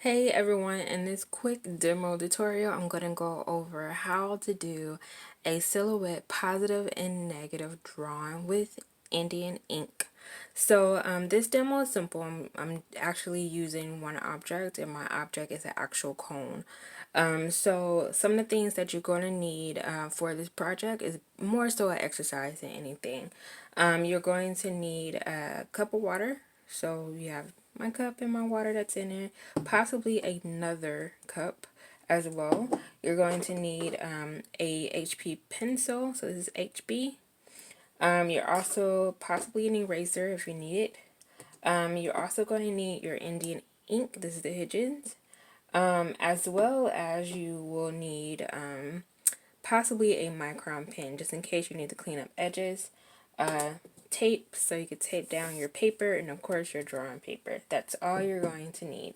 Hey everyone, in this quick demo tutorial, I'm going to go over how to do a silhouette positive and negative drawing with Indian ink. This demo is simple. I'm actually using one object and my object is an actual cone. Some of the things that you're going to need for this project is more so an exercise than anything. You're going to need a cup of water. So you have my cup and my water that's in it, possibly another cup as well. You're going to need a HB pencil, so this is HB. You're also possibly an eraser if you need it. You're also going to need your Indian ink, this is the Higgins, as well as you will need possibly a micron pen just in case you need to clean up edges, tape so you could tape down your paper, and of course your drawing paper. That's all you're going to need.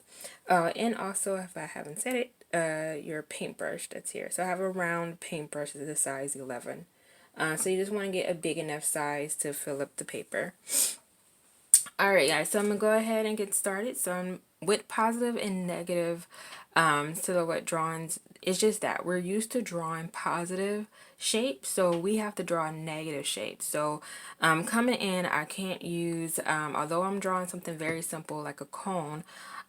And also, if I haven't said it, your paintbrush that's here. So I have a round paintbrush that's a size 11. So you just want to get a big enough size to fill up the paper. Alright guys, so I'm going to go ahead and get started. So I'm with positive and negative silhouette drawings. It's just that we're used to drawing positive shapes, so we have to draw negative shapes. So coming in, I can't use, although I'm drawing something very simple like a cone,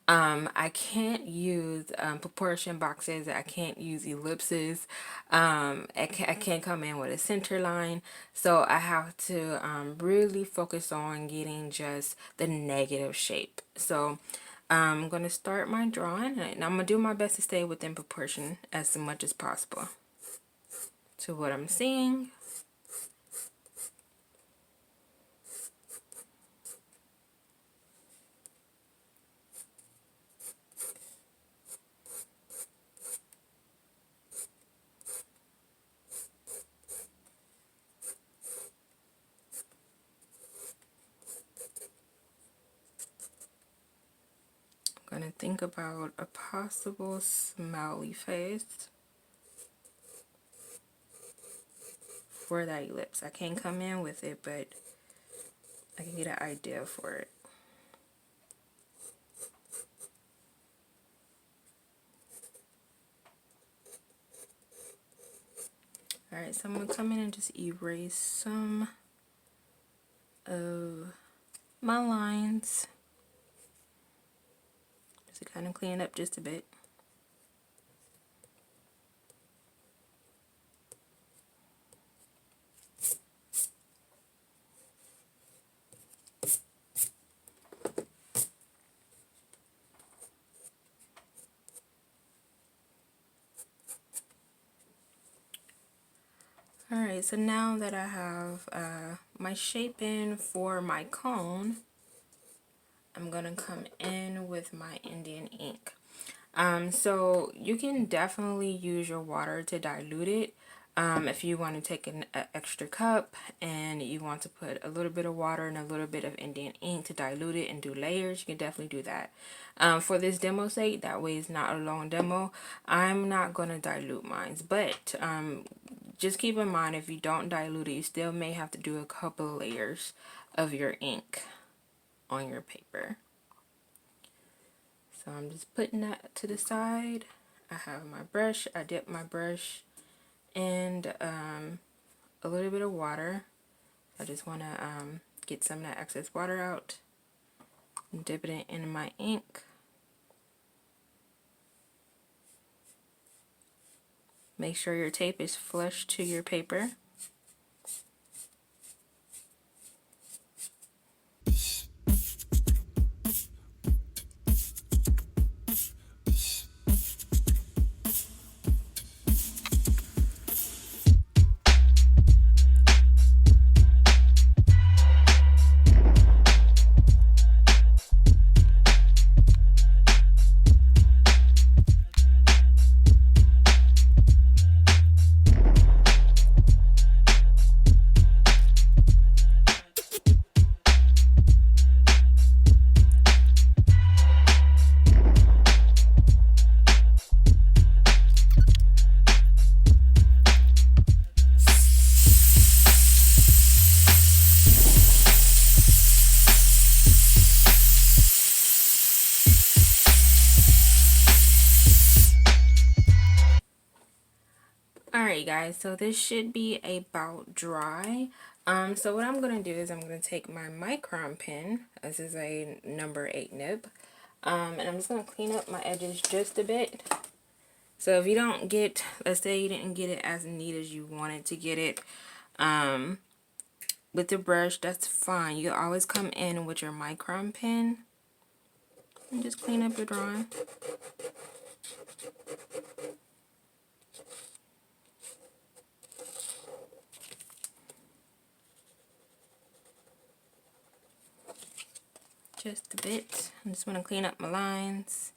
I can't use proportion boxes. I can't use ellipses. I can't come in with a center line. So I have to really focus on getting just the negative shape. So I'm going to start my drawing, and I'm going to do my best to stay within proportion as much as possible to what I'm seeing. I'm going to think about a possible smiley face for that ellipse. I can't come in with it, but I can get an idea for it. Alright, so I'm going to come in and just erase some of my lines. Just to kind of clean it up just a bit. Alright, so now that I have my shape in for my cone, I'm going to come in with my Indian ink. So you can definitely use your water to dilute it. If you want to take an extra cup and you want to put a little bit of water and a little bit of Indian ink to dilute it and do layers, you can definitely do that. For this demo sake, that way it's not a long demo, I'm not going to dilute mine, but just keep in mind, if you don't dilute it, you still may have to do a couple layers of your ink on your paper. So I'm just putting that to the side. I have my brush. I dip my brush in a little bit of water. I just want to get some of that excess water out and dip it in my ink. Make sure your tape is flush to your paper. Alright guys, so this should be about dry. So what I'm going to do is I'm going to take my micron pen. This is a number 8 nib. And I'm just going to clean up my edges just a bit. So if you don't get, let's say you didn't get it as neat as you wanted to get it with the brush, that's fine. You always come in with your micron pen and just clean up your drawing. Just a bit. I just want to clean up my lines.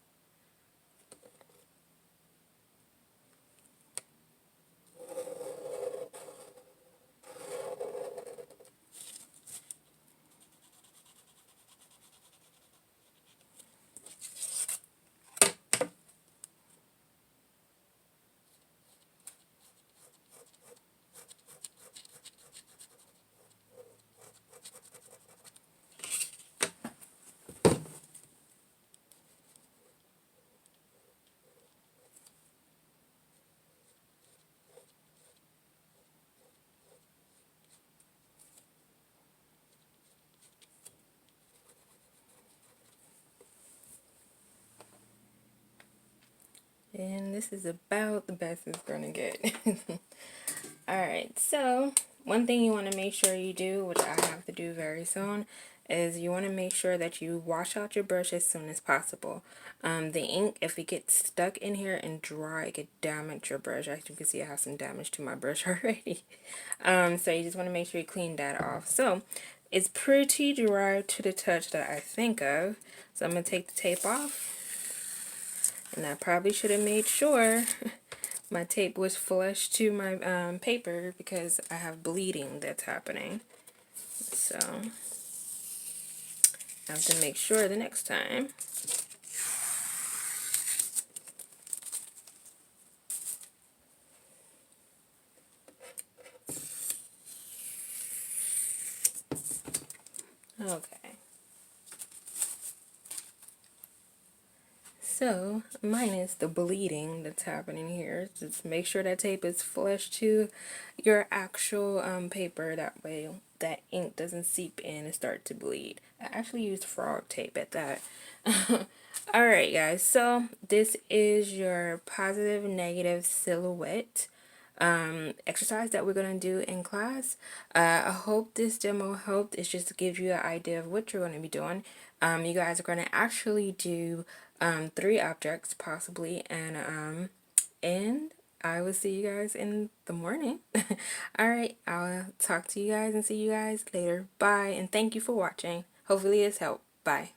And this is about the best it's gonna get. Alright, so one thing you want to make sure you do, which I have to do very soon, is you want to make sure that you wash out your brush as soon as possible. The ink, if it gets stuck in here and dry, it could damage your brush. As you can see, I have some damage to my brush already. So you just want to make sure you clean that off. So it's pretty dry to the touch that I think of. So I'm going to take the tape off. And I probably should have made sure my tape was flush to my paper because I have bleeding that's happening. So I have to make sure the next time. Okay. So, minus the bleeding that's happening here, just make sure that tape is flush to your actual paper. That way that ink doesn't seep in and start to bleed. I actually used frog tape at that. Alright guys, so this is your positive negative silhouette exercise that we're going to do in class. I hope this demo helped. It's just to give you an idea of what you're going to be doing. You guys are going to actually do 3 objects possibly, and I will see you guys in the morning. Alright, I'll talk to you guys and see you guys later. Bye, and thank you for watching. Hopefully it's helped. Bye.